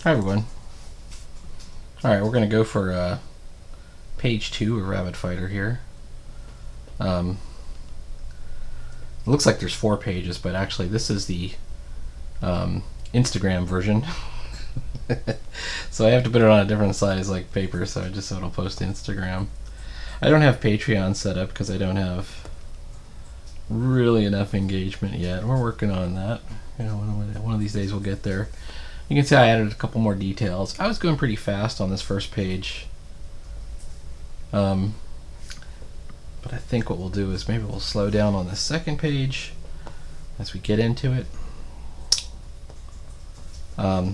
Hi everyone. Alright, we're going to go for page 2 of Rabbit Fighter here. It looks like there's 4 pages, but actually this is the Instagram version. So I have to put it on a different size like paper, so it'll post to Instagram. I don't have Patreon set up because I don't have really enough engagement yet. We're working on that. You know, one of these days we'll get there. You can see I added a couple more details. I was going pretty fast on this first page. But I think what we'll do is maybe we'll slow down on the second page as we get into it.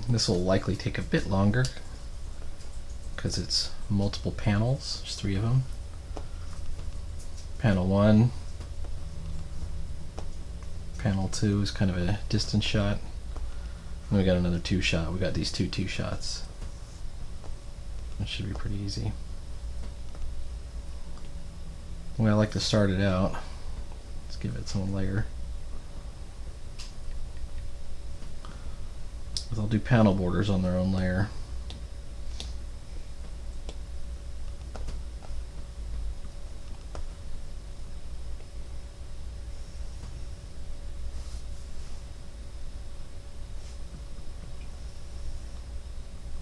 This will likely take a bit longer because it's multiple panels. There's 3 of them. Panel 1. Panel 2 is kind of a distance shot. And we got another 2 shot. We got these two shots. That should be pretty easy. The way I like to start it out, let's give it some layer. I'll do panel borders on their own layer.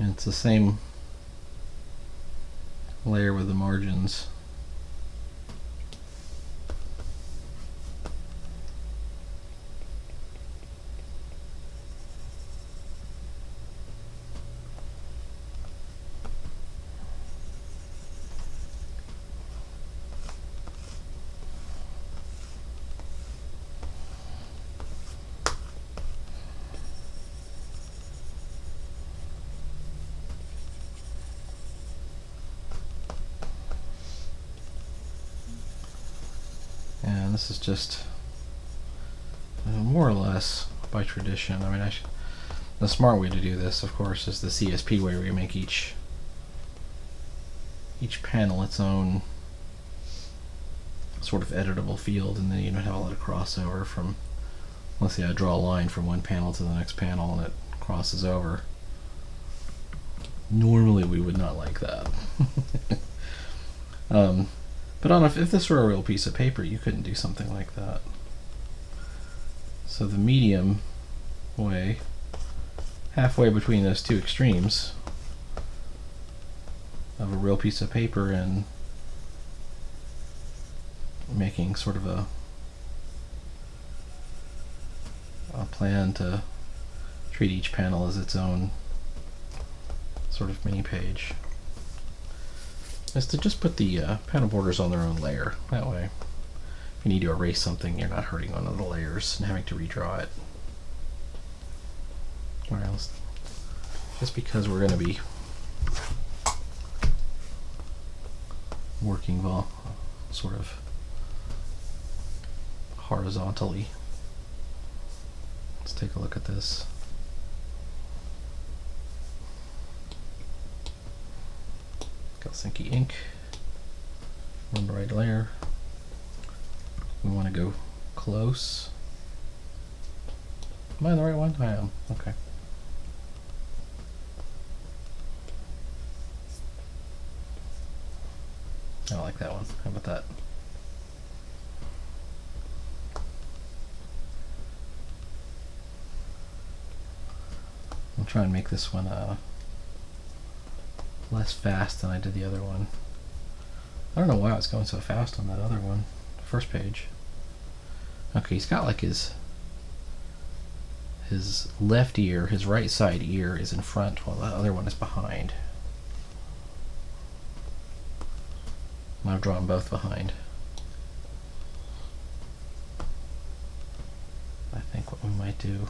And it's the same layer with the margins. And this is just more or less by tradition. I mean, the smart way to do this, of course, is the CSP way, where you make each panel its own sort of editable field, and then you don't have a lot of crossover from, let's say I draw a line from one panel to the next panel and it crosses over. Normally we would not like that. But if this were a real piece of paper, you couldn't do something like that. So the medium way, halfway between those two extremes of a real piece of paper and making sort of a plan to treat each panel as its own sort of mini page, is to just put the panel borders on their own layer. That way, if you need to erase something, you're not hurting one of the layers and having to redraw it. Alright, just because we're going to be working sort of horizontally, let's take a look at this. Helsinki ink on the right layer. We want to go close. Am I on the right one? I am. Okay. I like that one. How about that? I'll try and make this one less fast than I did the other one. I don't know why I was going so fast on that other one, first page. Okay, he's got like his left ear, his right side ear is in front while the other one is behind. And I've drawn both behind. I think what we might do,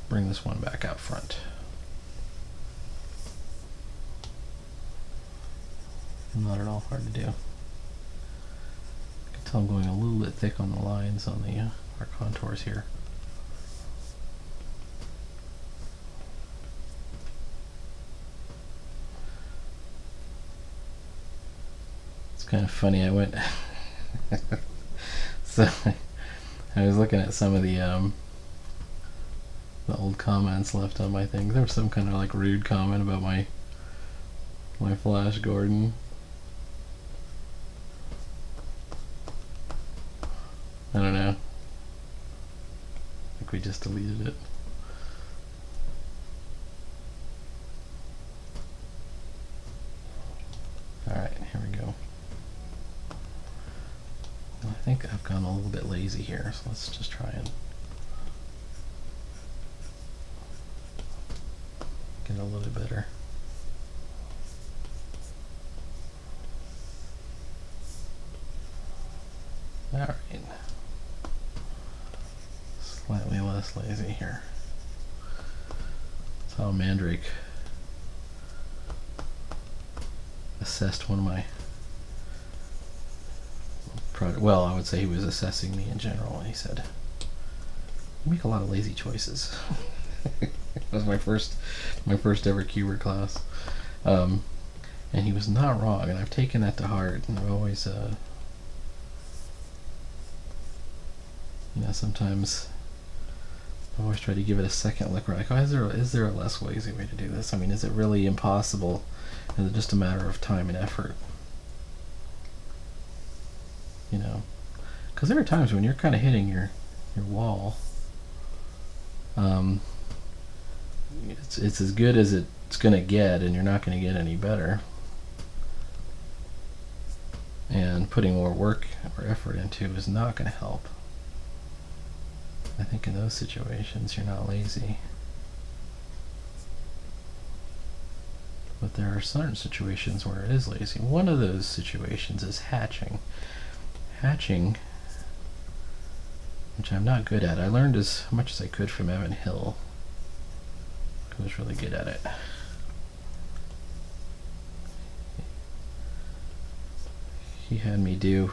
bring this one back out front. Not at all hard to do. I can tell I'm going a little bit thick on the lines on our contours here. It's kind of funny. I went So I was looking at some of the old comments left on my thing. There was some kind of like rude comment about my Flash Gordon. I don't know. I think we just deleted it. Alright, here we go. Well, I think I've gone a little bit lazy here, so let's just try and get a little better. Alright. Slightly less lazy here. That's how Mandrake assessed one of my well, I would say he was assessing me in general, and he said, "You make a lot of lazy choices." It was my first ever Cuber class, and he was not wrong, and I've taken that to heart, and I've always, sometimes I always try to give it a second look. Like, oh, is there a less lazy way to do this? I mean, is it really impossible? Is it just a matter of time and effort? Because there are times when you're kind of hitting your wall. It's as good as it's going to get, and you're not going to get any better. And putting more work or effort into is not going to help. I think in those situations you're not lazy. But there are certain situations where it is lazy. One of those situations is hatching. Hatching, which I'm not good at. I learned as much as I could from Evan Hill, who was really good at it. He had me do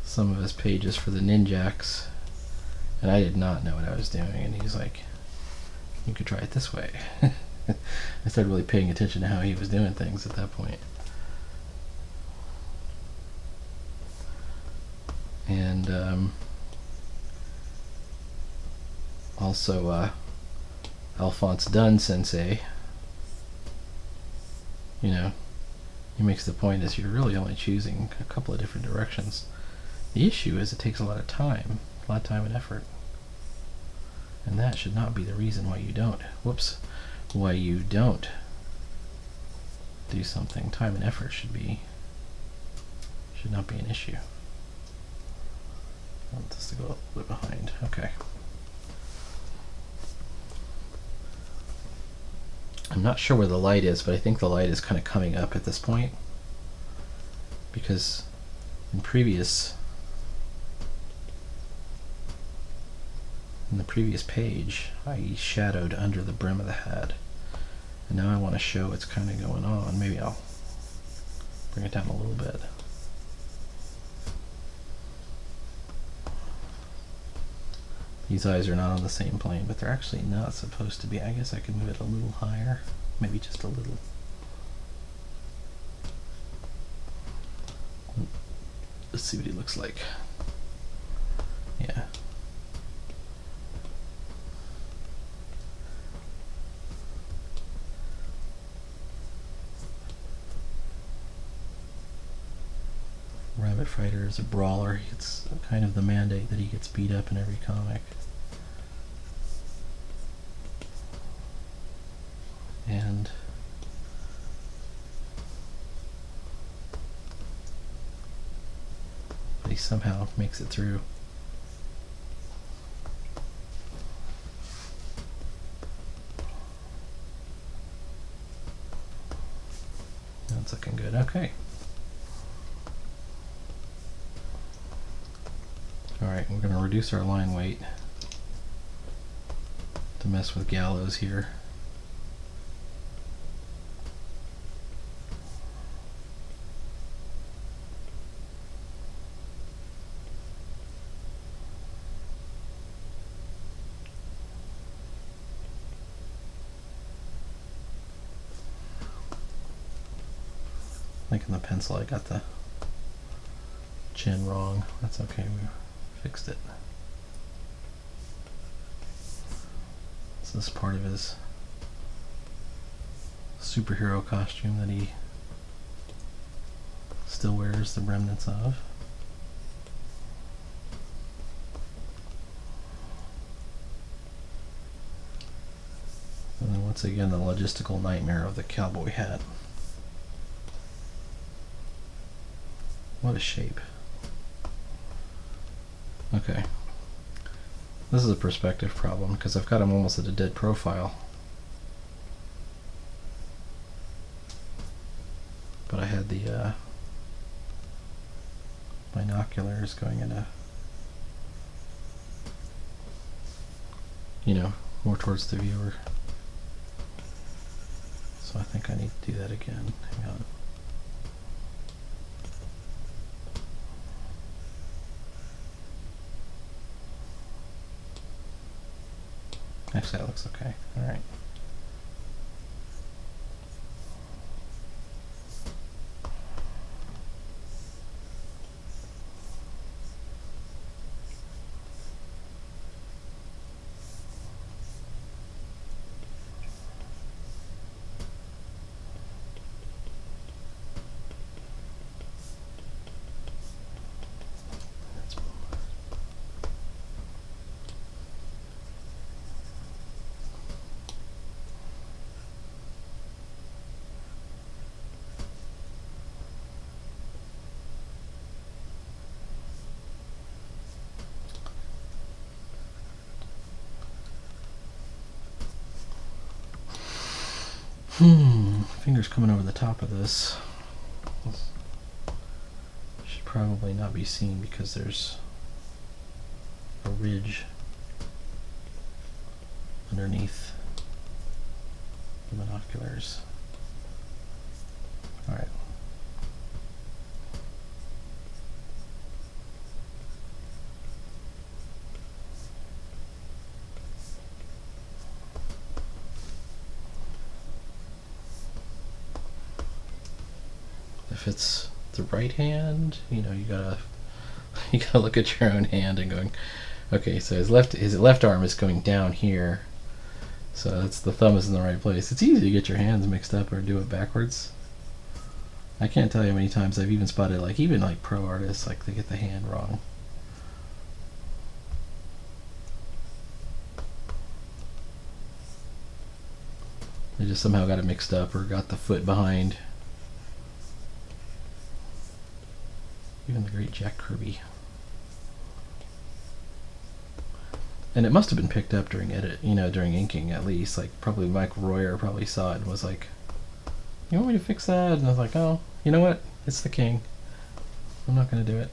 some of his pages for the Ninjax, and I did not know what I was doing, and he's like, "You could try it this way." I started really paying attention to how he was doing things at that point. And also Alphonse Dunn Sensei, he makes the point is you're really only choosing a couple of different directions. The issue is it takes a lot of time and effort, and that should not be the reason why you don't do something. Time and effort should not be an issue. I want this to go a little bit behind. Okay. I'm not sure where the light is, but I think the light is kind of coming up at this point, because in the previous page I shadowed under the brim of the hat, and now I want to show what's kind of going on. Maybe I'll bring it down a little bit. These eyes are not on the same plane, but they're actually not supposed to be. I guess I could move it a little higher, maybe just a little. Let's see what he looks like. Yeah. Rabbit Fighter is a brawler. It's kind of the mandate that he gets beat up in every comic. And but he somehow makes it through. That's looking good. Okay. Alright, we're going to reduce our line weight to mess with Gallows here. I think in the pencil I got the chin wrong. That's okay, we fixed it. So this is part of his superhero costume that he still wears the remnants of. And then once again, the logistical nightmare of the cowboy hat. What a shape. Okay. This is a perspective problem because I've got him almost at a dead profile. But I had the binoculars going in more towards the viewer. So I think I need to do that again. Hang on. Actually, that looks okay. All right. Fingers coming over the top of this. Should probably not be seen because there's a ridge underneath the binoculars. All right. If it's the right hand, you gotta look at your own hand and going, okay, so his left arm is going down here, so it's the thumb is in the right place. It's easy to get your hands mixed up or do it backwards. I can't tell you how many times I've even spotted even pro artists, they get the hand wrong. They just somehow got it mixed up or got the foot behind. Even the great Jack Kirby. And it must have been picked up during during inking at least. Probably Mike Royer probably saw it and was like, "You want me to fix that?" And I was like, "Oh, you know what? It's the king. I'm not going to do it."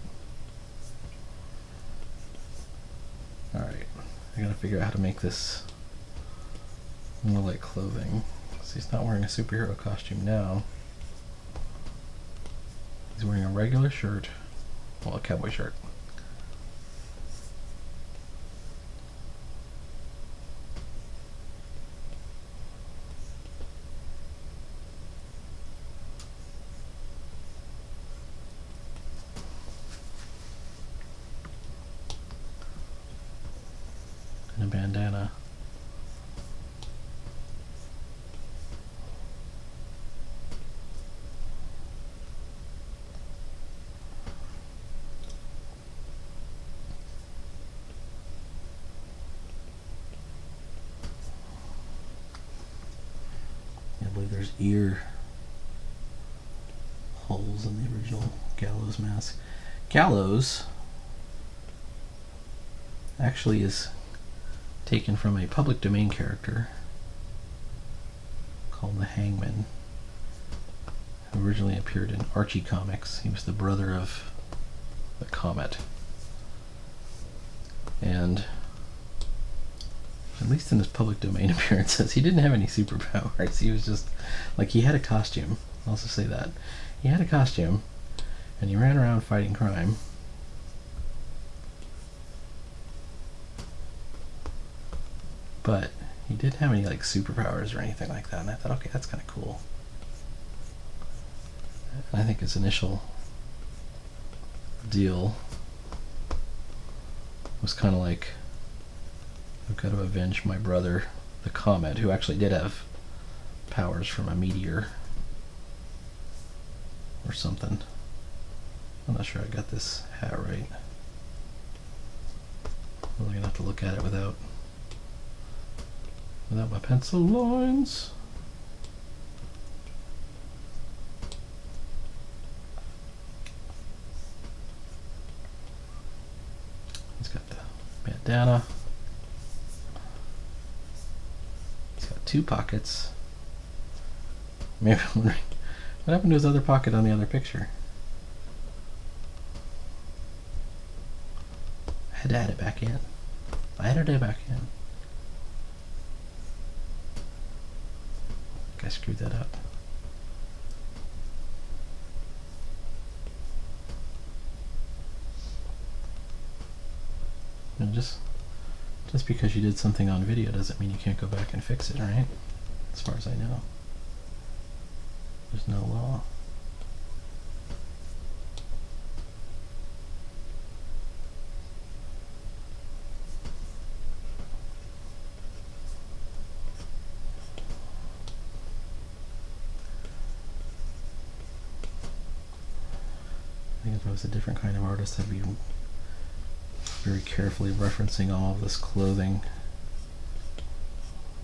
Alright, I gotta figure out how to make this more like clothing. So he's not wearing a superhero costume now. He's wearing a regular shirt. Well, a cowboy shirt. And a bandana. I believe there's ear holes in the original Gallows mask. Gallows actually is taken from a public domain character called the Hangman, who originally appeared in Archie comics. He was the brother of the Comet. And at least in his public domain appearances, he didn't have any superpowers. He was just, he had a costume. I'll also say that. He had a costume, and he ran around fighting crime. But he didn't have any, superpowers or anything like that. And I thought, okay, that's kind of cool. And I think his initial deal was kind of like, I've got to avenge my brother, the Comet, who actually did have powers from a meteor or something. I'm not sure I got this hat right. I'm really gonna have to look at it without my pencil lines. He's got the bandana. He's got 2 pockets. Maybe I'm wondering what happened to his other pocket on the other picture. I had to add it back in. I added it back in. I screwed that up. And just because you did something on video doesn't mean you can't go back and fix it, right? As far as I know. There's no law. I think if I was a different kind of artist, I'd be very carefully referencing all of this clothing.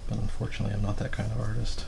But unfortunately, I'm not that kind of artist.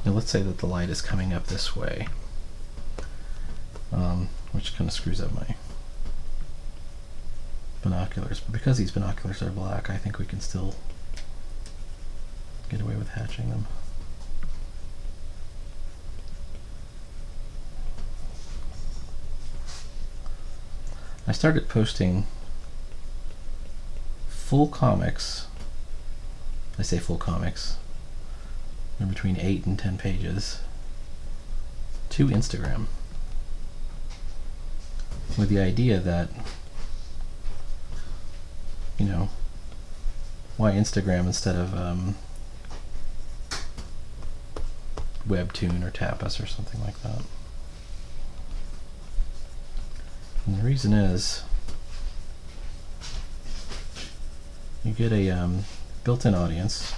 Now let's say that the light is coming up this way, which kind of screws up my binoculars. But because these binoculars are black, I think we can still get away with hatching them. I started posting full comics. I say full comics. They're between 8 and 10 pages to Instagram, with the idea that, you know, why Instagram instead of Webtoon or Tapas or something like that. And the reason is you get a built-in audience,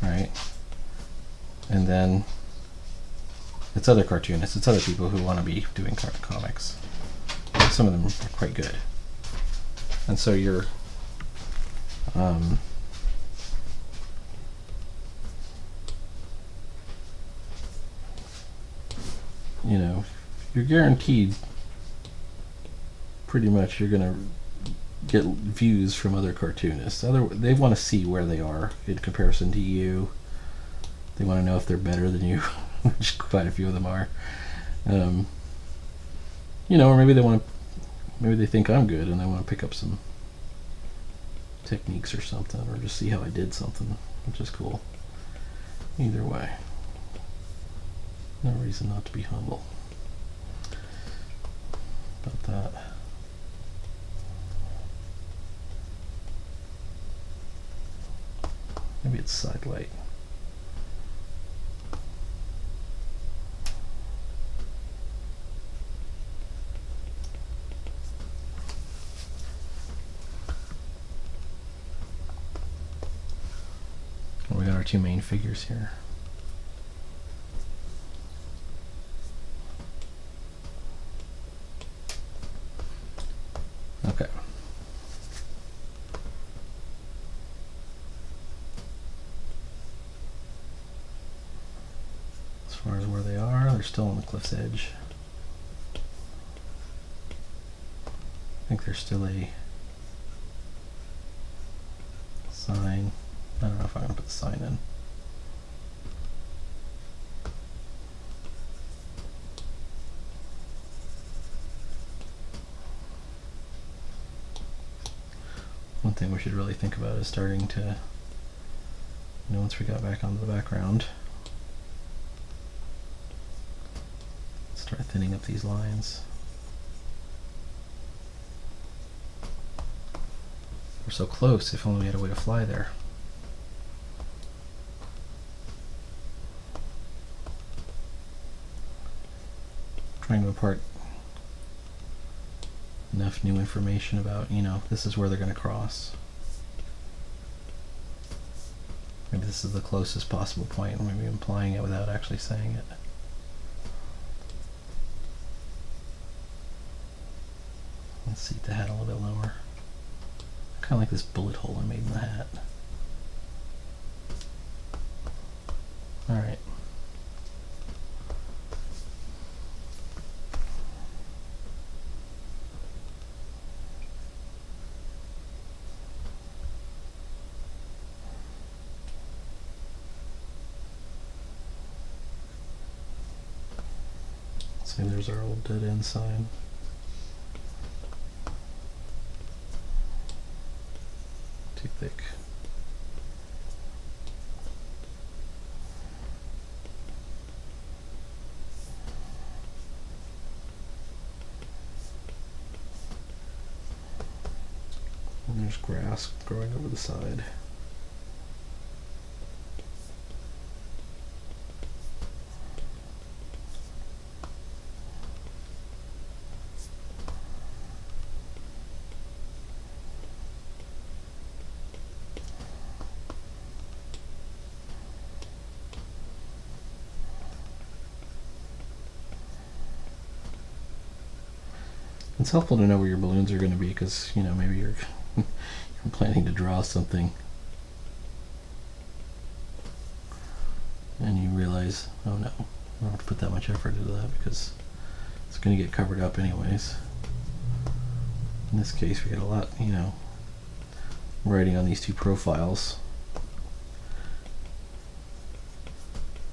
right? And then it's other cartoonists, it's other people who want to be doing comics. Some of them are quite good. And so you're you know, you're guaranteed pretty much you're gonna get views from other cartoonists. They want to see where they are in comparison to you. They want to know if they're better than you, which quite a few of them are. You know, or maybe they think I'm good and they want to pick up some techniques or something, or just see how I did something, which is cool. Either way, no reason not to be humble about that. Maybe it's side light. Well, we got our 2 main figures here. far as where they are, they're still on the cliff's edge. I think there's still a sign. I don't know if I'm going to put the sign in. One thing we should really think about is starting to, once we got back onto the background, start thinning up these lines. We're so close, if only we had a way to fly there. Trying to impart enough new information about, this is where they're going to cross. Maybe this is the closest possible point, maybe implying it without actually saying it. Let's seat the hat a little bit lower. Kind of like this bullet hole I made in the hat. Alright. See, there's our old dead end sign. Too thick. And there's grass growing over the side. It's helpful to know where your balloons are going to be because, maybe you're planning to draw something and you realize, oh no, I don't have to put that much effort into that because it's going to get covered up anyways. In this case, we got a lot, writing on these two profiles.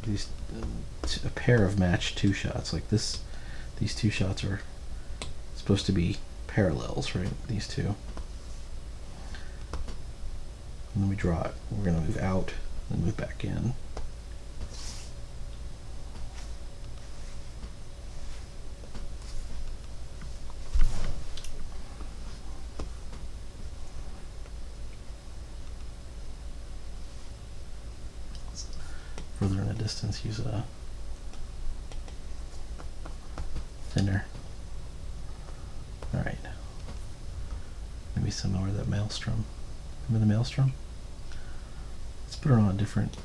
These a pair of matched two shots like this. These two shots are supposed to be parallels, right? These two. And then we draw it. We're going to move out and move back in. Further in a distance, use a thinner. Alright. Maybe similar to that maelstrom. Remember the maelstrom? Let's put it on a different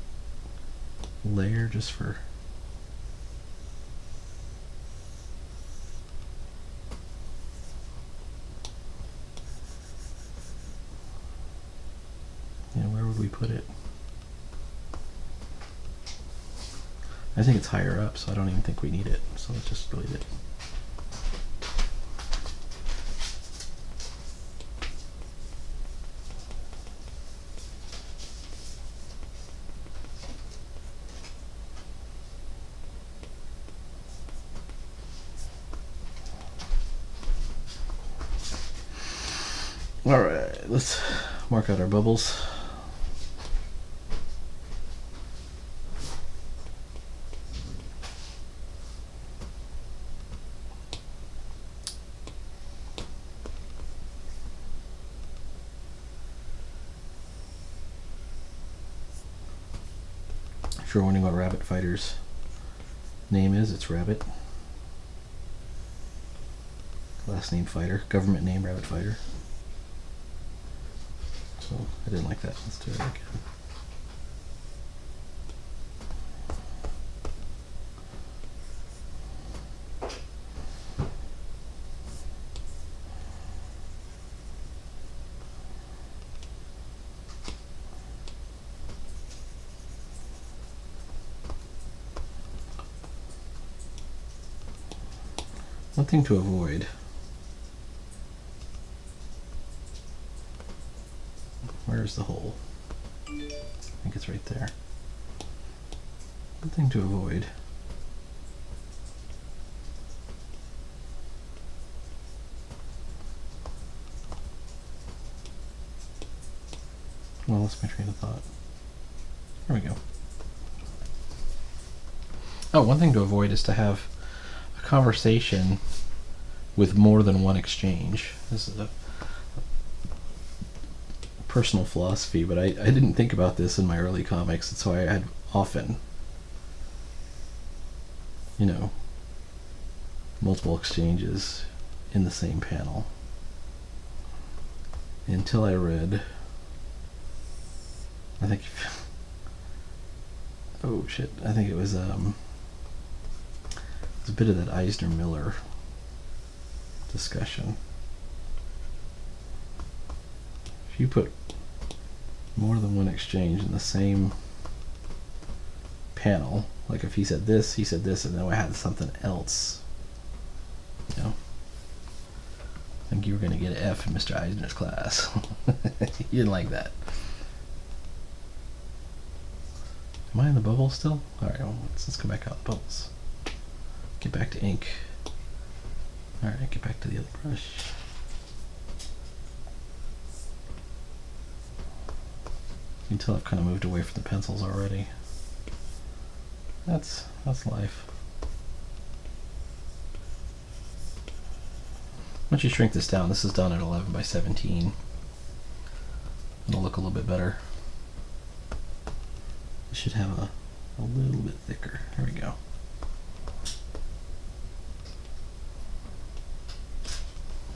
layer just for where would we put it? I think it's higher up, so I don't even think we need it. So let's just delete it. Alright, let's mark out our bubbles. If you're wondering what Rabbit Fighter's name is, it's Rabbit. Last name Fighter, government name Rabbit Fighter. So I didn't like that. Let's do it again. One thing to avoid. Where's the hole? I think it's right there. One thing to avoid. Well, that's my train of thought. There we go. Oh, one thing to avoid is to have a conversation with more than one exchange. This is a personal philosophy, but I didn't think about this in my early comics, and so I had often, multiple exchanges in the same panel. Until I read, I think, oh shit, I think it was a bit of that Eisner-Miller discussion. If you put more than one exchange in the same panel, like if he said this, and then I had something else, I think you were going to get an F in Mr. Eisner's class. He didn't like that. Am I in the bubble still? Alright, well, let's go back out the bubbles. Get back to ink. Alright, get back to the other brush. You can tell I've kind of moved away from the pencils already. That's life. Once you shrink this down, this is done at 11 by 17. It'll look a little bit better. It should have a little bit thicker. There we go.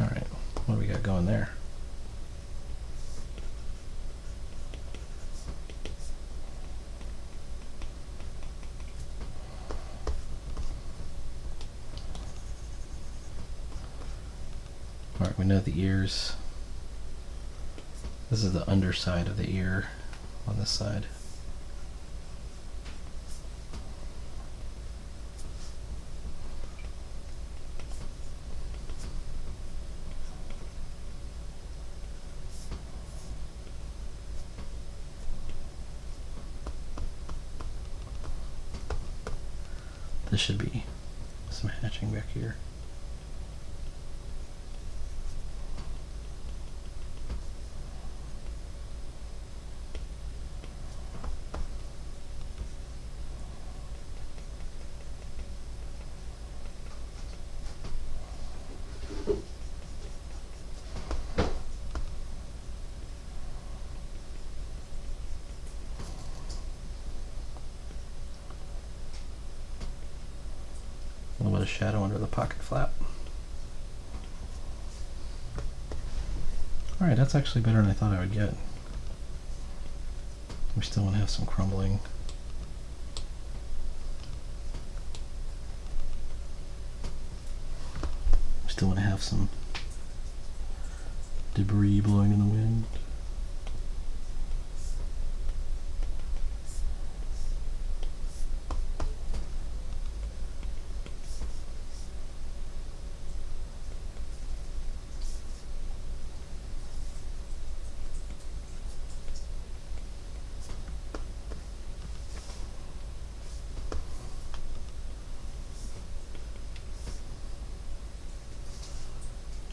Alright, what do we got going there? Alright, we know the ears. This is the underside of the ear on this side. This should be some hatching back here. A little bit of shadow under the pocket flap. Alright, that's actually better than I thought I would get. We still want to have some crumbling. We still want to have some debris blowing in the wind.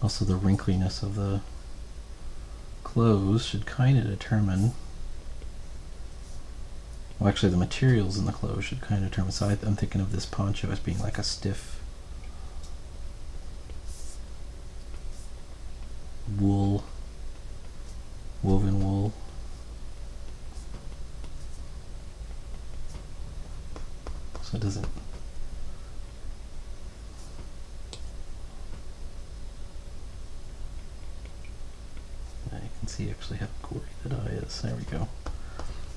Also, the wrinkliness of the clothes should kind of determine, well, actually the materials in the clothes should kind of determine. So I'm thinking of this poncho as being like a stiff wool, woven wool. So it doesn't, see actually how gory that eye is. There we go.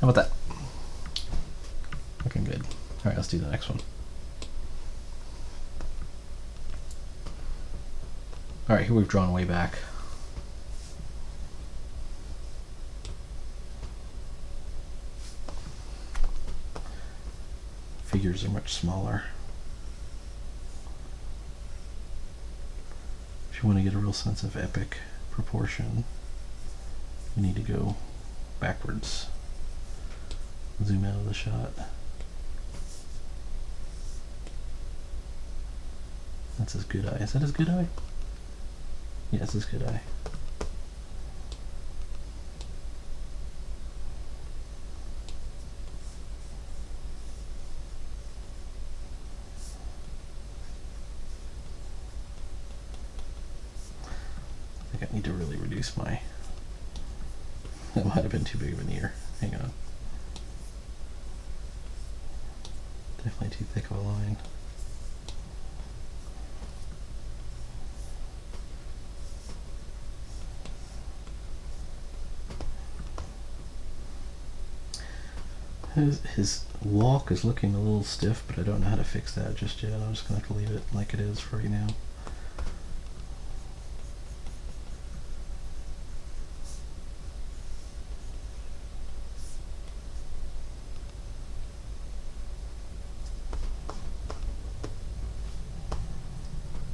How about that? Looking good. Alright, let's do the next one. Alright, here we've drawn way back. Figures are much smaller. you want to get a real sense of epic proportion, you need to go backwards. Zoom out of the shot. That's his good eye. Is that his good eye? Yeah, it's his good eye. I think I need to really reduce my... That might have been too big of an ear. Hang on. Definitely too thick of a line. His walk is looking a little stiff, but I don't know how to fix that just yet. I'm just going to have to leave it like it is for right now.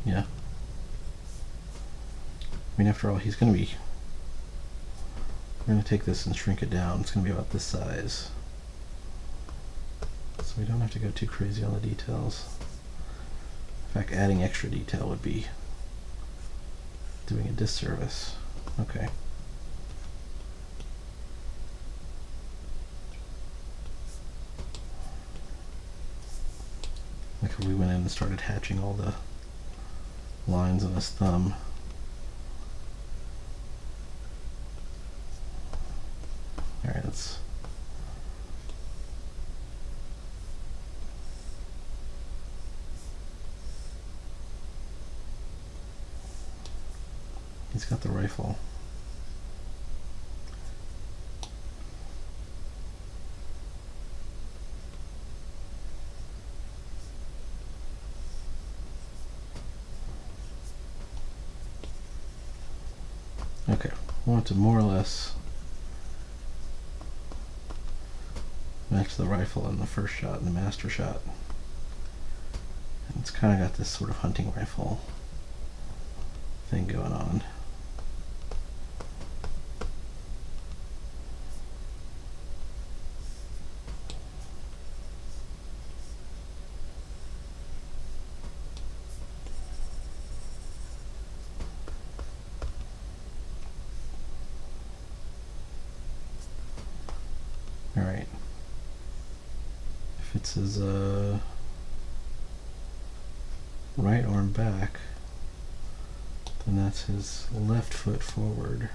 Yeah. I mean, after all, he's going to be... We're going to take this and shrink it down. It's going to be about this size. So we don't have to go too crazy on the details. In fact, adding extra detail would be doing a disservice. Okay. Like if we went in and started hatching all the lines on his thumb. Alright, let's... He's got the rifle. Okay, I want to more or less match the rifle in the first shot and the master shot. And it's kind of got this sort of hunting rifle thing going on. Alright. If it's his right arm back, then that's his left foot forward.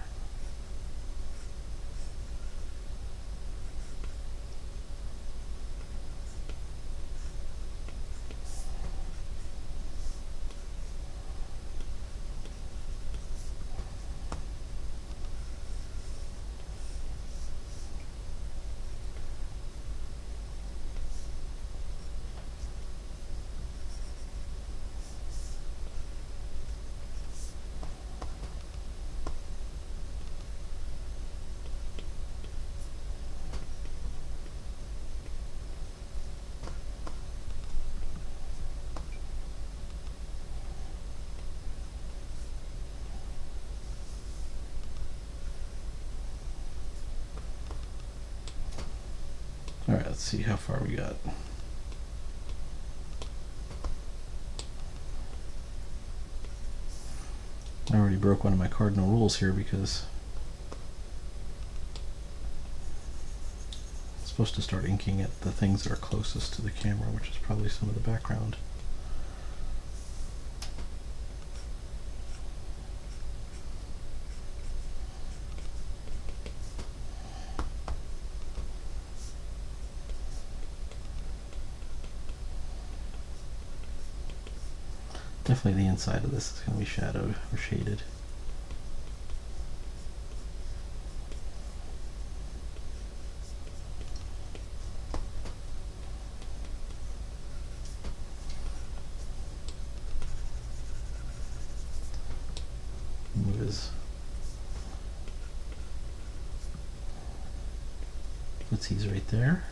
Alright, let's see how far we got. I already broke one of my cardinal rules here because I'm supposed to start inking at the things that are closest to the camera, which is probably some of the background. Definitely the inside of this is going to be shadowed or shaded. Move his footsies right there.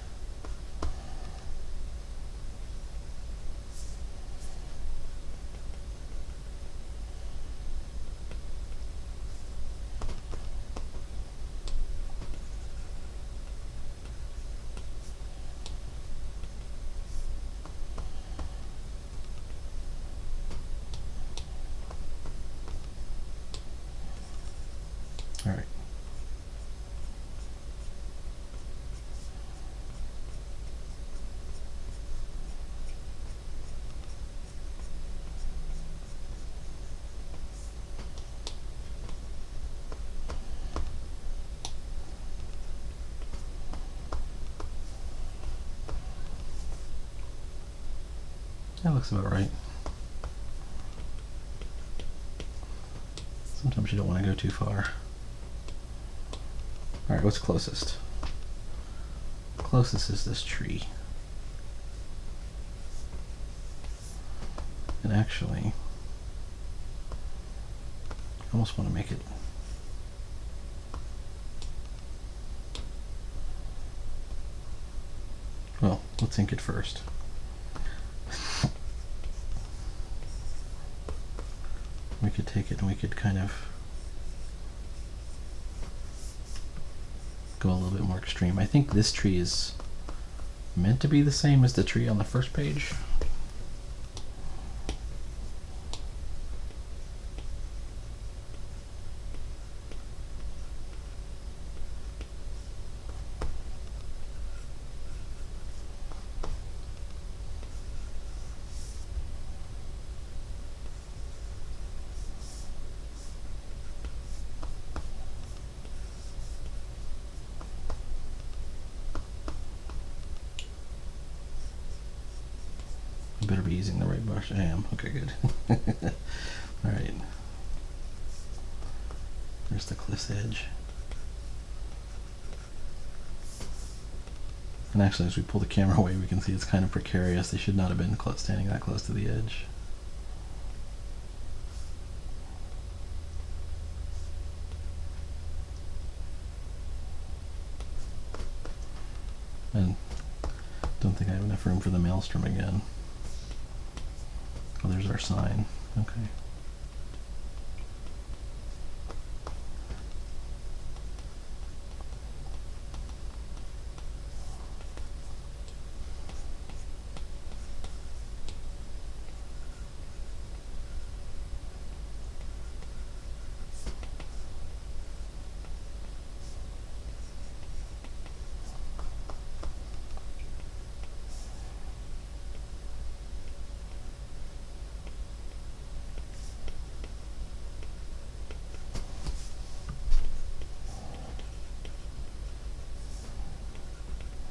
That looks about right. Sometimes you don't want to go too far. Alright, what's closest? Closest is this tree. And actually, I almost want to make it well, let's ink it first. We could take it and we could kind of go a little bit more extreme. I think this tree is meant to be the same as the tree on the first page. I better be using the right brush. I am. Okay, good. Alright. There's the cliff's edge. And actually, as we pull the camera away, we can see it's kind of precarious. They should not have been standing that close to the edge. And don't think I have enough room for the maelstrom again. Oh, there's our sign. Okay.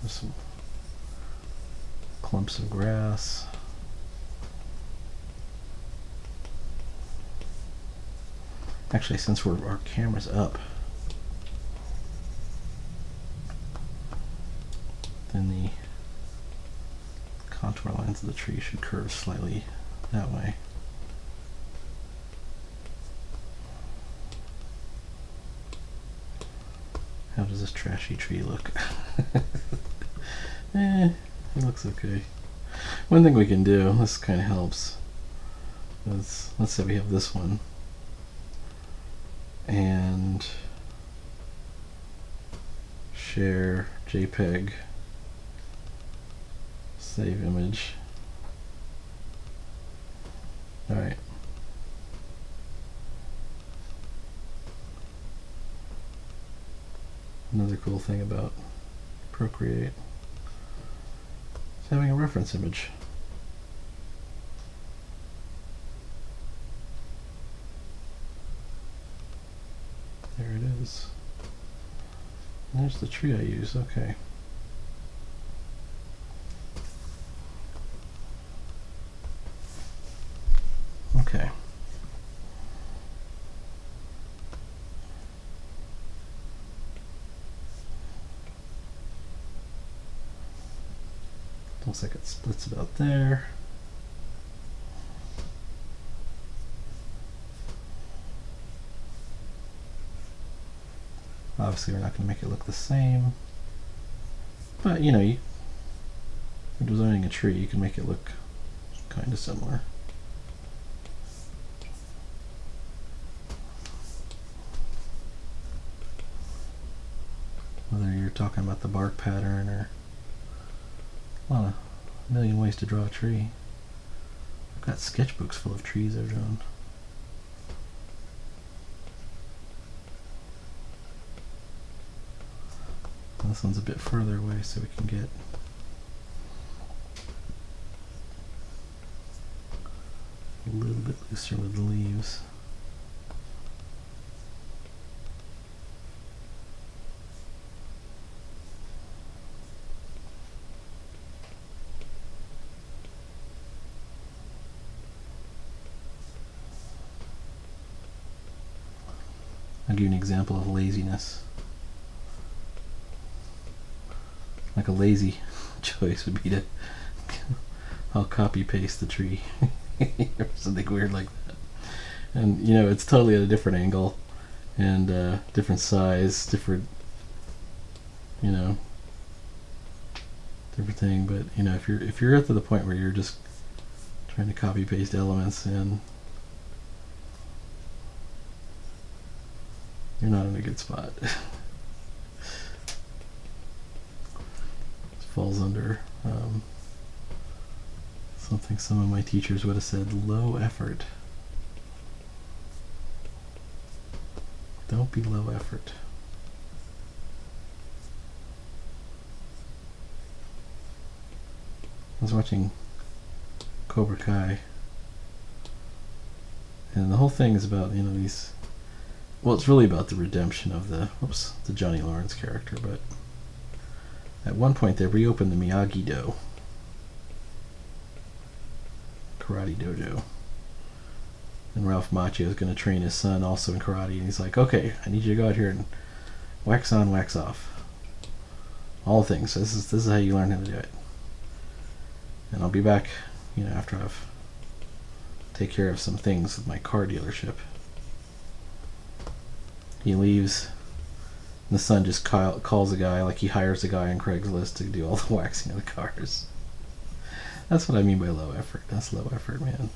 There's some clumps of grass. Actually, since our camera's up, then the contour lines of the tree should curve slightly that way. How does this trashy tree look? It looks okay. One thing we can do, this kind of helps, is let's say we have this one, and share JPEG, save image. Alright. Another cool thing about Procreate is having a reference image. There it is. And there's the tree I use. Okay. Okay. Looks like it splits about there. Obviously, we're not going to make it look the same, but you know, if you're designing a tree, you can make it look kind of similar. Whether you're talking about the bark pattern or a million ways to draw a tree. I've got sketchbooks full of trees I've drawn. This one's a bit further away, so we can get a little bit looser with the leaves. I'll give you an example of laziness. Like a lazy choice would be to I'll copy paste the tree or something weird like that. And you know, it's totally at a different angle and different size, different, you know, different thing. But you know, if you're at the point where you're just trying to copy paste elements in, you're not in a good spot. This falls under something some of my teachers would have said: low effort. Don't be low effort. I was watching Cobra Kai, and the whole thing is about, you know, these, well, it's really about the redemption of the Johnny Lawrence character. But at one point they reopened the Miyagi-Do karate dojo, and Ralph Macchio is going to train his son also in karate, and he's like, okay, I need you to go out here and wax on, wax off, all things. This is how you learn how to do it. And I'll be back, you know, after I've take care of some things with my car dealership. He leaves, and the son just calls a guy, like he hires a guy on Craigslist to do all the waxing of the cars. That's what I mean by low effort. That's low effort, man.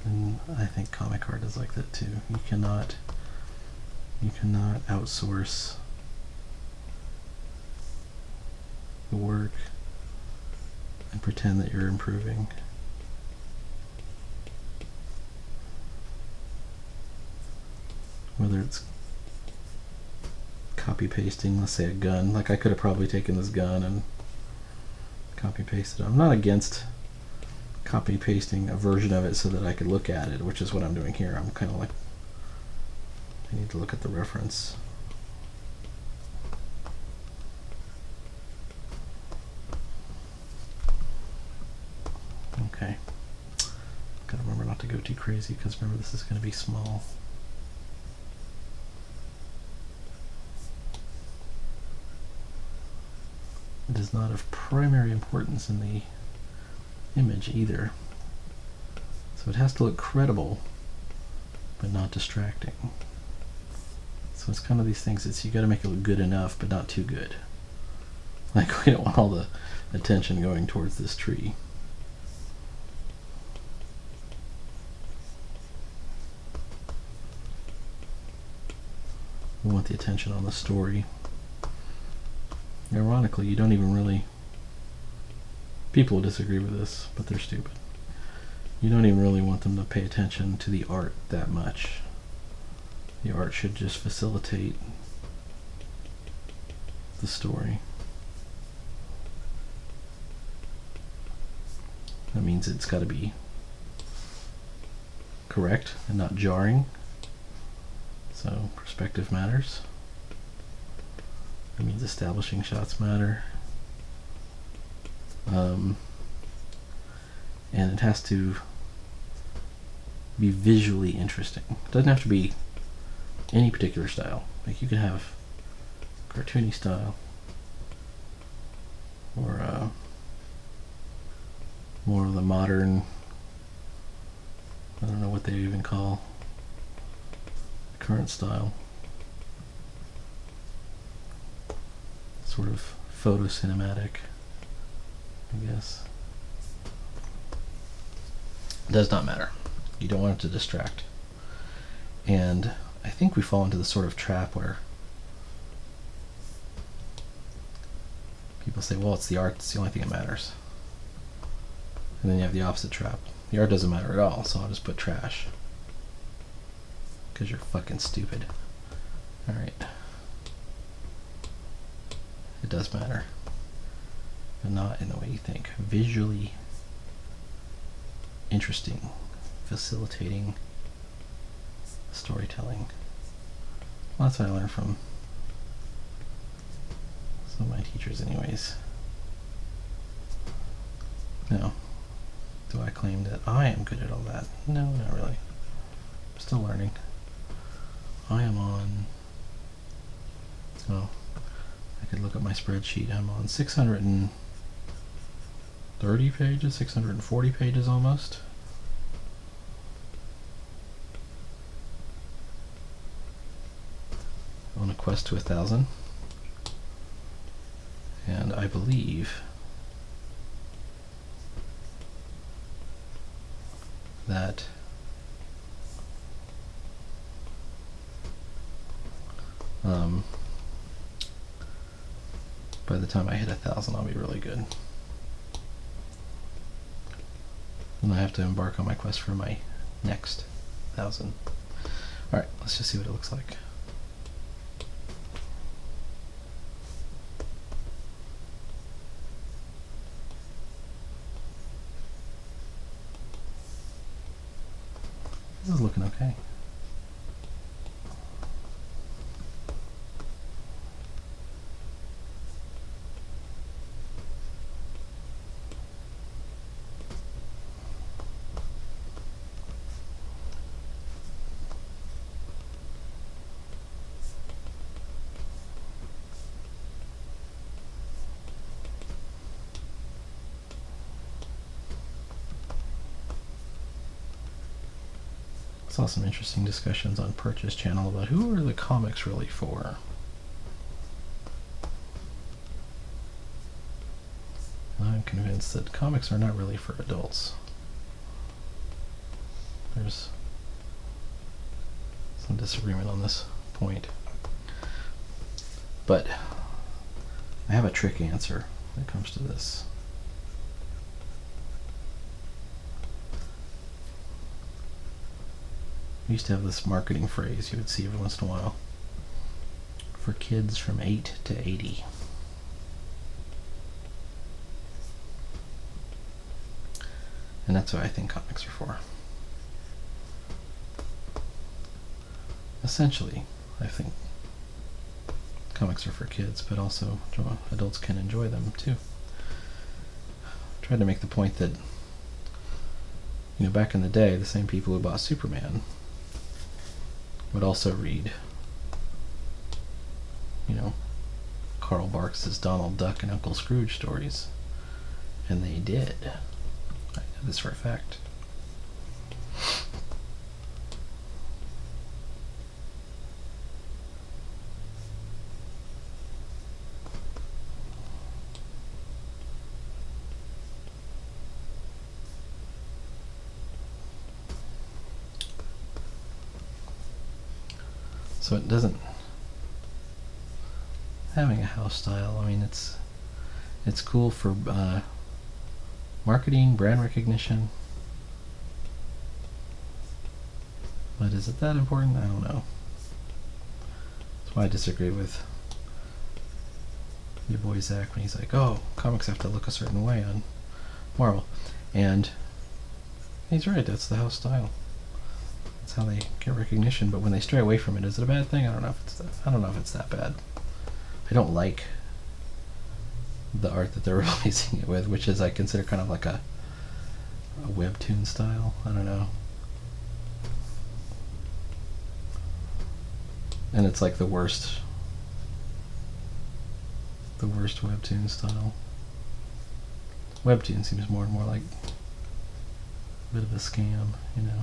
And I think comic art is like that too. You cannot outsource the work and pretend that you're improving. Whether it's copy pasting, let's say a gun, like I could have probably taken this gun and copy pasted it. I'm not against copy pasting a version of it so that I could look at it, which is what I'm doing here. I'm kind of like, I need to look at the reference. Okay. Gotta remember not to go too crazy, because remember, this is going to be small. It is not of primary importance in the image either. So it has to look credible, but not distracting. So it's kind of these things, it's, you got to make it look good enough, but not too good. Like, we don't want all the attention going towards this tree. We want the attention on the story. Ironically, you don't even really, people disagree with this, but they're stupid. You don't even really want them to pay attention to the art that much. The art should just facilitate the story. That means it's got to be correct and not jarring. So perspective matters. That means establishing shots matter. And it has to be visually interesting. It doesn't have to be any particular style. Like, you can have cartoony style, or more of the modern, I don't know what they even call the current style, sort of photo cinematic, I guess. It does not matter. You don't want it to distract. And I think we fall into the sort of trap where people say, well, it's the art, it's the only thing that matters. And then you have the opposite trap. The art doesn't matter at all, so I'll just put trash. Because you're fucking stupid. Alright. It does matter. But not in the way you think. Visually interesting. Facilitating storytelling. Well, that's what I learned from some of my teachers anyways. No. Do I claim that I am good at all that? No, not really. I'm still learning. I am on, oh, I could look at my spreadsheet. I'm on 630 pages, 640 pages almost. On a quest to 1,000. And I believe that by the time I hit 1,000, I'll be really good. And I have to embark on my quest for my next 1,000. Alright, let's just see what it looks like. This is looking okay. Saw some interesting discussions on Purchase Channel about who are the comics really for. I'm convinced that comics are not really for adults. There's some disagreement on this point. But I have a trick answer when it comes to this. We used to have this marketing phrase you would see every once in a while. For kids from 8 to 80. And that's what I think comics are for. Essentially, I think comics are for kids, but also adults can enjoy them too. I tried to make the point that, you know, back in the day, the same people who bought Superman would also read, you know, Karl Barks's Donald Duck and Uncle Scrooge stories. And they did. I know this for a fact. So it doesn't, having a house style, I mean, it's cool for marketing, brand recognition, but is it that important? I don't know. That's why I disagree with your boy Zach when he's like, oh, comics have to look a certain way on Marvel. And he's right, that's the house style. That's how they get recognition, but when they stray away from it, is it a bad thing? I don't know if it's that bad. I don't like the art that they're replacing it with, which is I consider kind of like a webtoon style. I don't know. And it's like the worst webtoon style. Webtoon seems more and more like a bit of a scam, you know.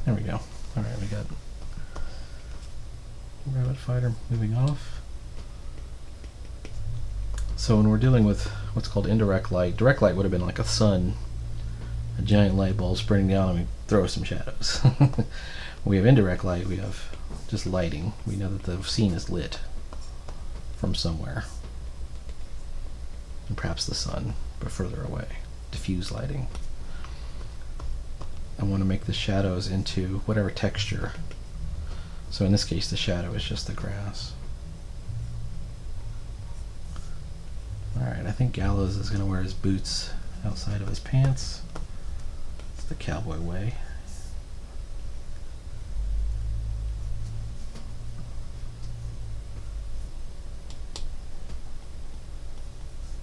There we go. Alright, we got Rabbit Fighter moving off. So when we're dealing with what's called indirect light, direct light would have been like a sun, a giant light bulb spreading down, and we throw some shadows. We have indirect light, we have just lighting. We know that the scene is lit from somewhere. And perhaps the sun, but further away. Diffuse lighting. I want to make the shadows into whatever texture. So in this case, the shadow is just the grass. Alright, I think Gallows is going to wear his boots outside of his pants. It's the cowboy way.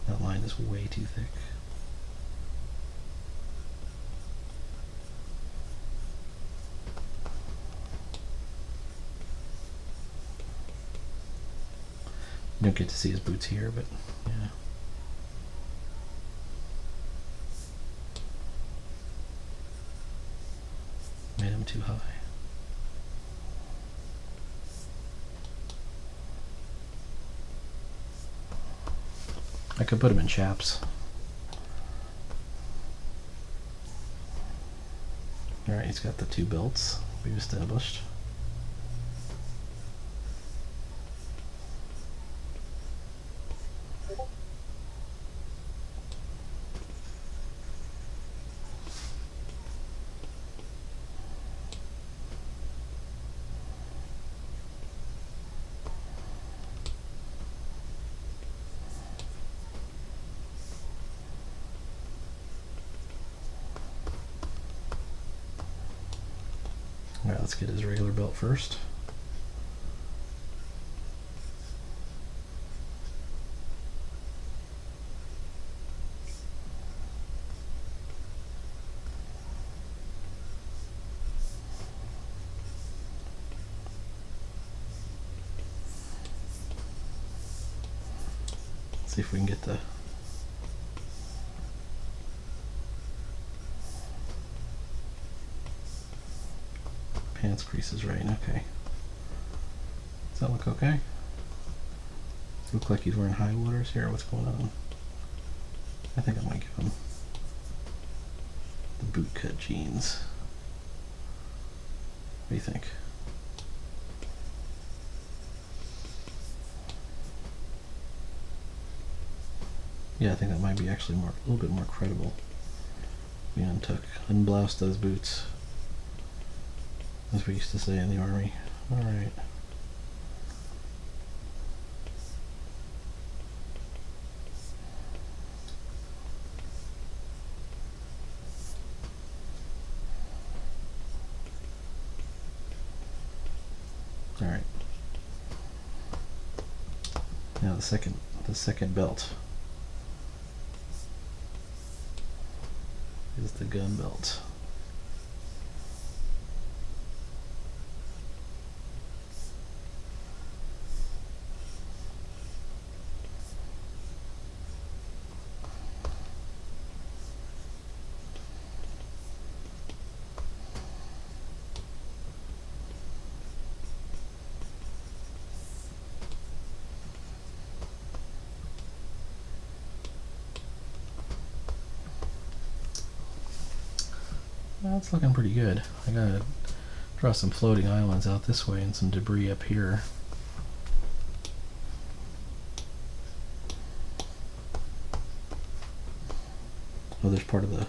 That line is way too thick. You don't get to see his boots here, but yeah. Made him too high. I could put him in chaps. Alright, he's got the 2 belts we've established. Alright, let's get his regular belt first. Let's see if we can get the pants creases right. Okay. Does that look okay? Look like he's wearing high waters here. What's going on? I think I might give him the bootcut jeans. What do you think? Yeah, I think that might be actually a little bit more credible. We unbloused those boots. As we used to say in the army. Alright. Alright. Now the second belt is the gun belt. That's looking pretty good. I gotta draw some floating islands out this way and some debris up here. Oh, there's part of the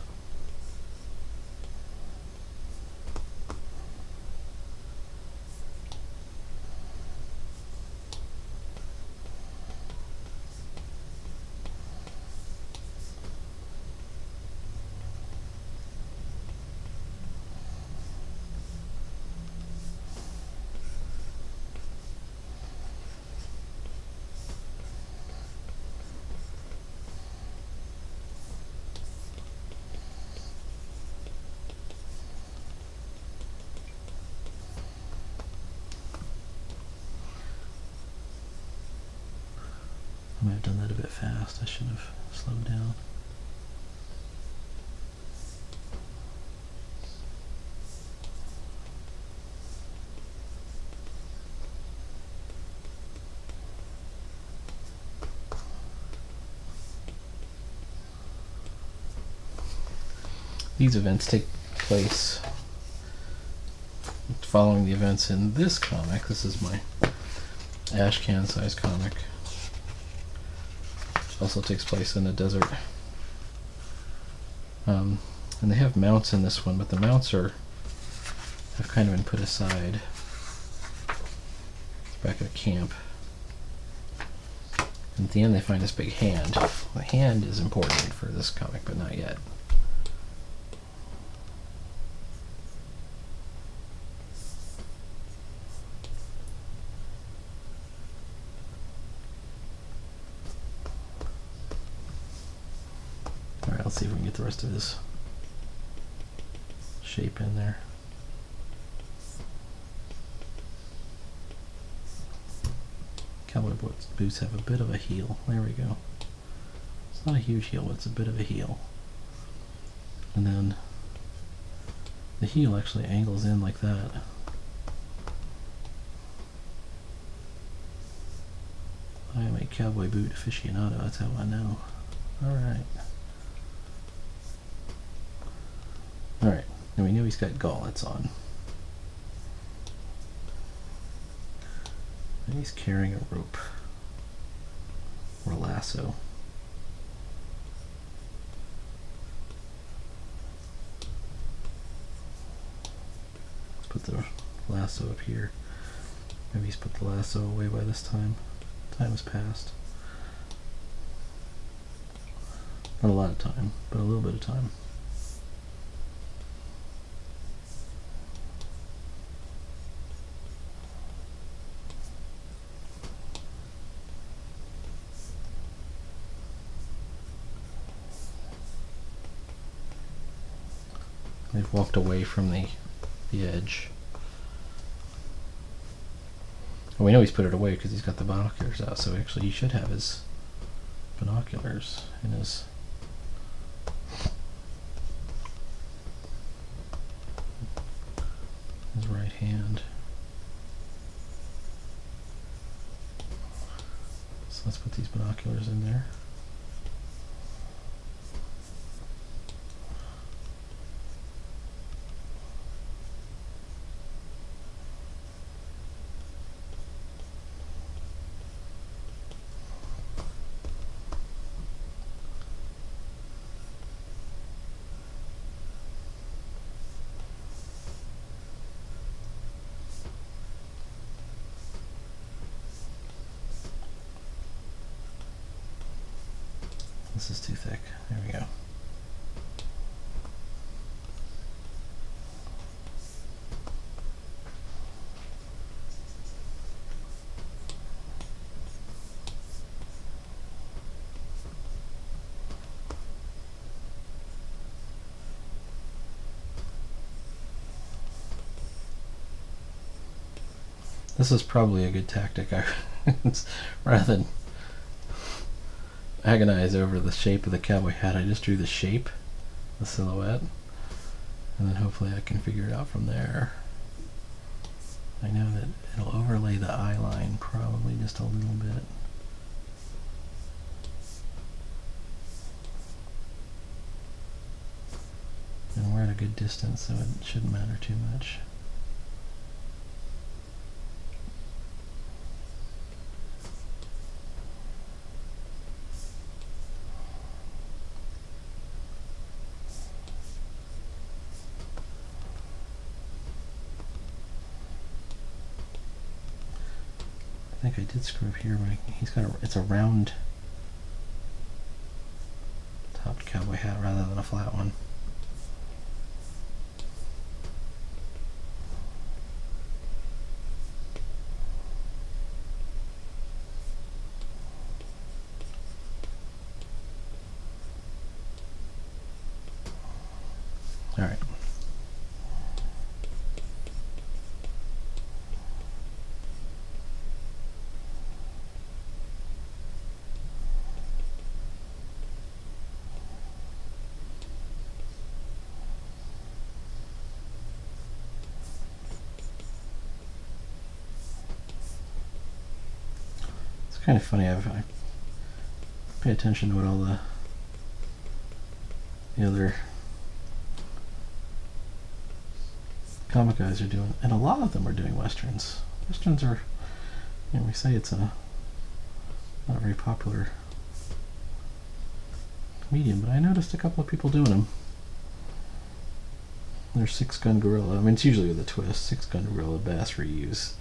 I might have done that a bit fast. I should have slowed down. These events take place following the events in this comic. This is my Ashcan size comic. Also takes place in the desert. And they have mounts in this one, but the mounts have kind of been put aside. It's back at camp. And at the end, they find this big hand. The hand is important for this comic, but not yet. Alright, let's see if we can get the rest of his shape in there. Cowboy boots have a bit of a heel. There we go. It's not a huge heel, but it's a bit of a heel. And then the heel actually angles in like that. I am a cowboy boot aficionado, that's how I know. Alright. Alright, and we know he's got gauntlets on. And he's carrying a rope. Or a lasso. Let's put the lasso up here. Maybe he's put the lasso away by this time. Time has passed. Not a lot of time, but a little bit of time. They've walked away from the edge. And we know he's put it away because he's got the binoculars out, so actually he should have his binoculars in his right hand. So let's put these binoculars in there. This is too thick. There we go. This is probably a good tactic. Rather than agonize over the shape of the cowboy hat, I just drew the shape, the silhouette, and then hopefully I can figure it out from there. I know that it'll overlay the eye line probably just a little bit. And we're at a good distance, so it shouldn't matter too much. I think I did screw up here, but he's got it's a round topped cowboy hat rather than a flat one. All right. Kind of funny. I pay attention to what all the other comic guys are doing, and a lot of them are doing westerns. Westerns are, you know, we say it's not a very popular medium, but I noticed a couple of people doing them. There's Six Gun Gorilla. I mean, it's usually with a twist. Six Gun Gorilla, Bass Reeves.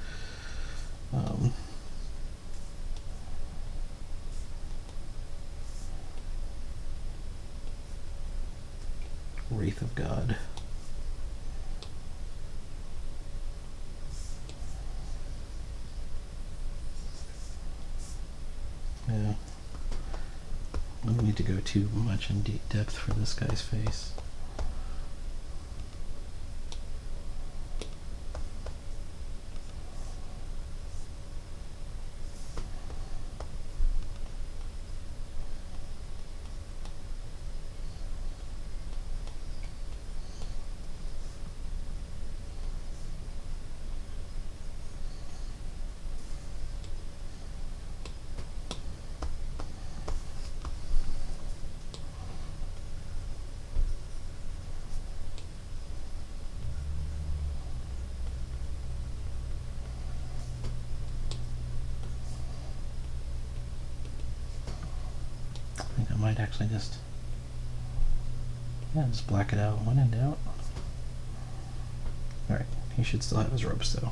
Wraith of God. Yeah. I don't need to go too much in deep depth for this guy's face. I think I might actually just black it out when in doubt. Alright, he should still have his ropes though.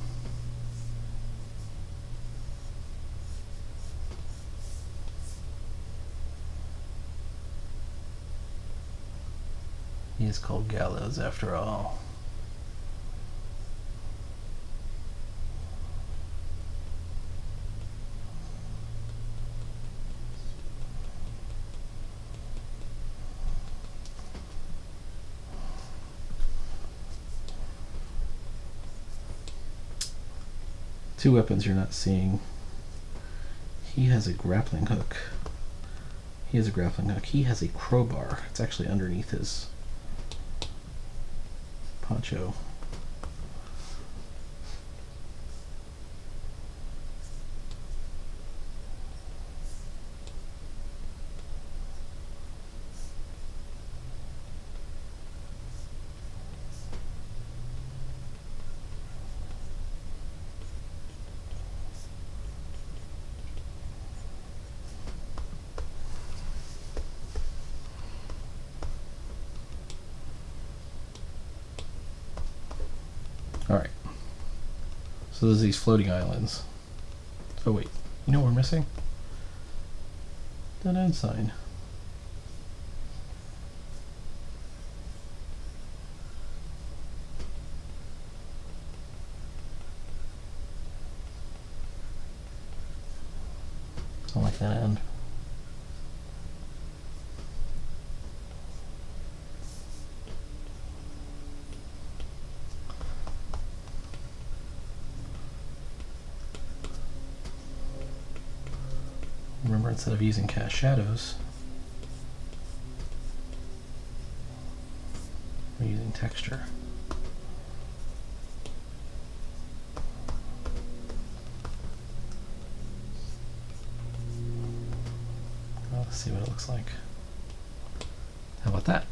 He is called Gallows after all. Two weapons you're not seeing. He has a grappling hook. He has a grappling hook. He has a crowbar. It's actually underneath his poncho. Alright. So there's these floating islands. Oh wait, you know what we're missing? That end sign. I don't like that end. Remember, instead of using cast shadows, we're using texture. Well, let's see what it looks like. How about that?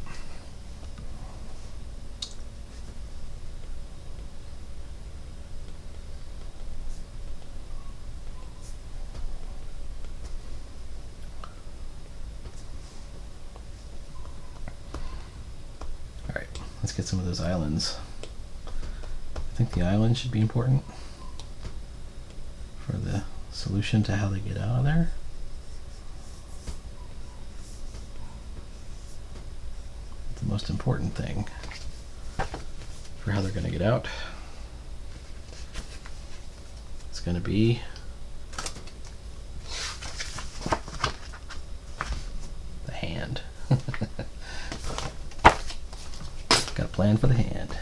Let's get some of those islands. I think the island should be important for the solution to how they get out of there. The most important thing for how they're going to get out is going to be the hand. Got a plan for the hand.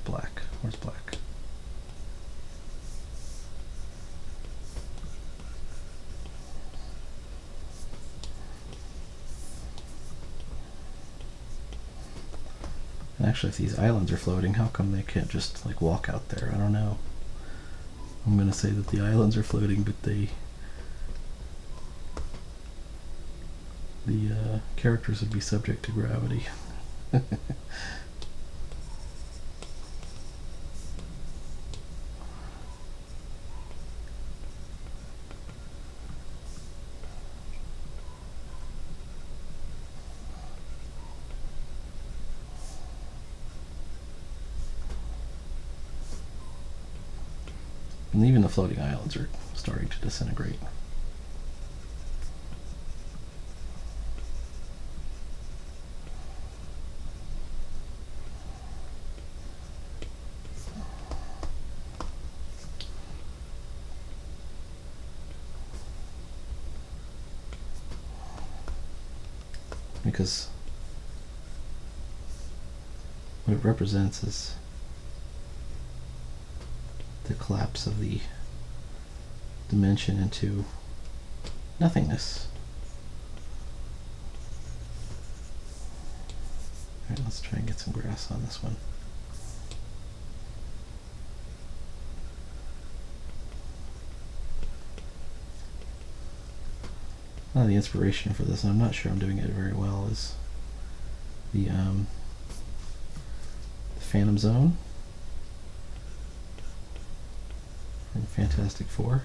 Black. Where's black? And actually, if these islands are floating, how come they can't just like walk out there? I don't know. I'm going to say that the islands are floating, but the characters would be subject to gravity. And even the floating islands are starting to disintegrate. Because what it represents is the collapse of the dimension into nothingness. Alright, let's try and get some grass on this one. The inspiration for this, and I'm not sure I'm doing it very well, is the Phantom Zone from Fantastic Four.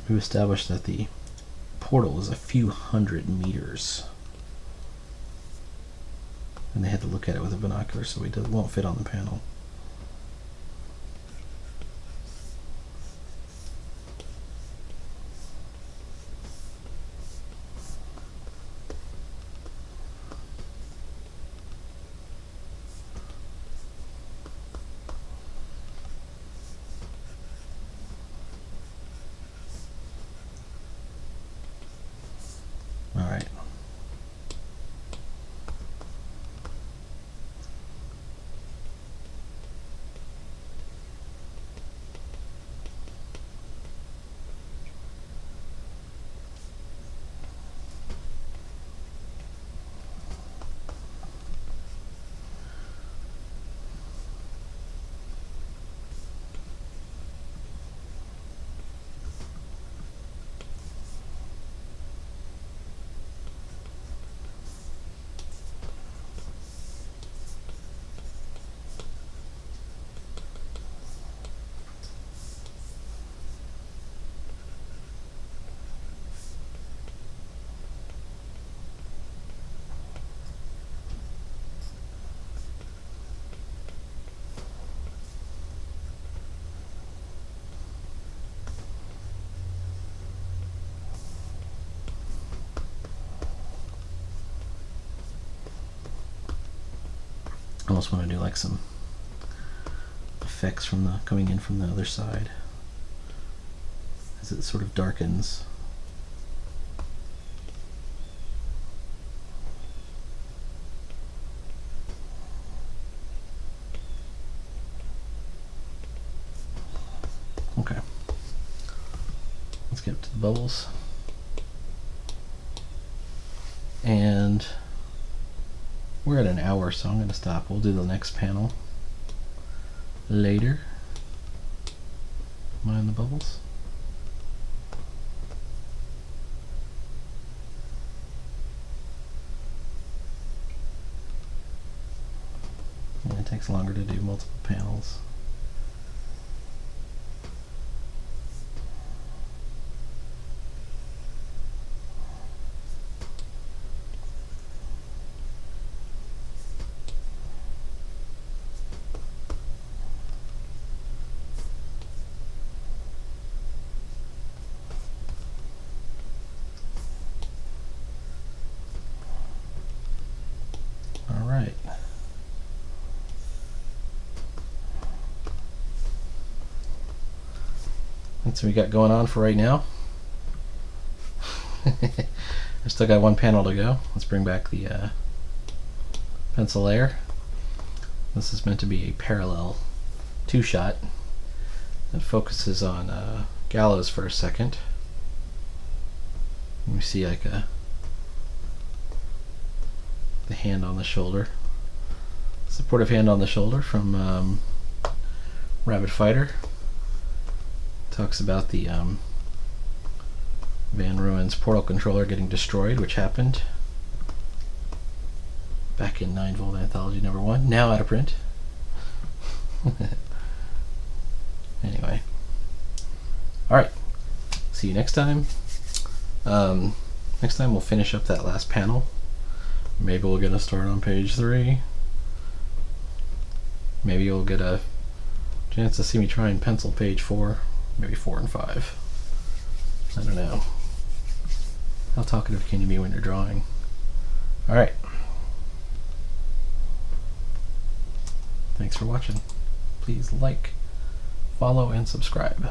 We've established that the portal is a few hundred meters. And they had to look at it with a binocular, so it won't fit on the panel. All right. I almost want to do like some effects from the coming in from the other side as it sort of darkens. Okay, let's get up to the bubbles. And we're at an hour, so I'm going to stop. We'll do the next panel later. Mind the bubbles. And it takes longer to do multiple panels. That's what we got going on for right now. I still got one panel to go. Let's bring back the pencil layer. This is meant to be a parallel two-shot that focuses on Gallows for a second. You see like the hand on the shoulder, supportive hand on the shoulder from Rabbit Fighter. Talks about the Van Ruin's portal controller getting destroyed, which happened back in 9-Volt Anthology number 1, now out of print. Anyway. Alright, see you next time. Next time we'll finish up that last panel. Maybe we'll get a start on page 3. Maybe you'll get a chance to see me try and pencil page 4. Maybe 4 and 5. I don't know. How talkative can you be when you're drawing? Alright. Thanks for watching. Please like, follow, and subscribe.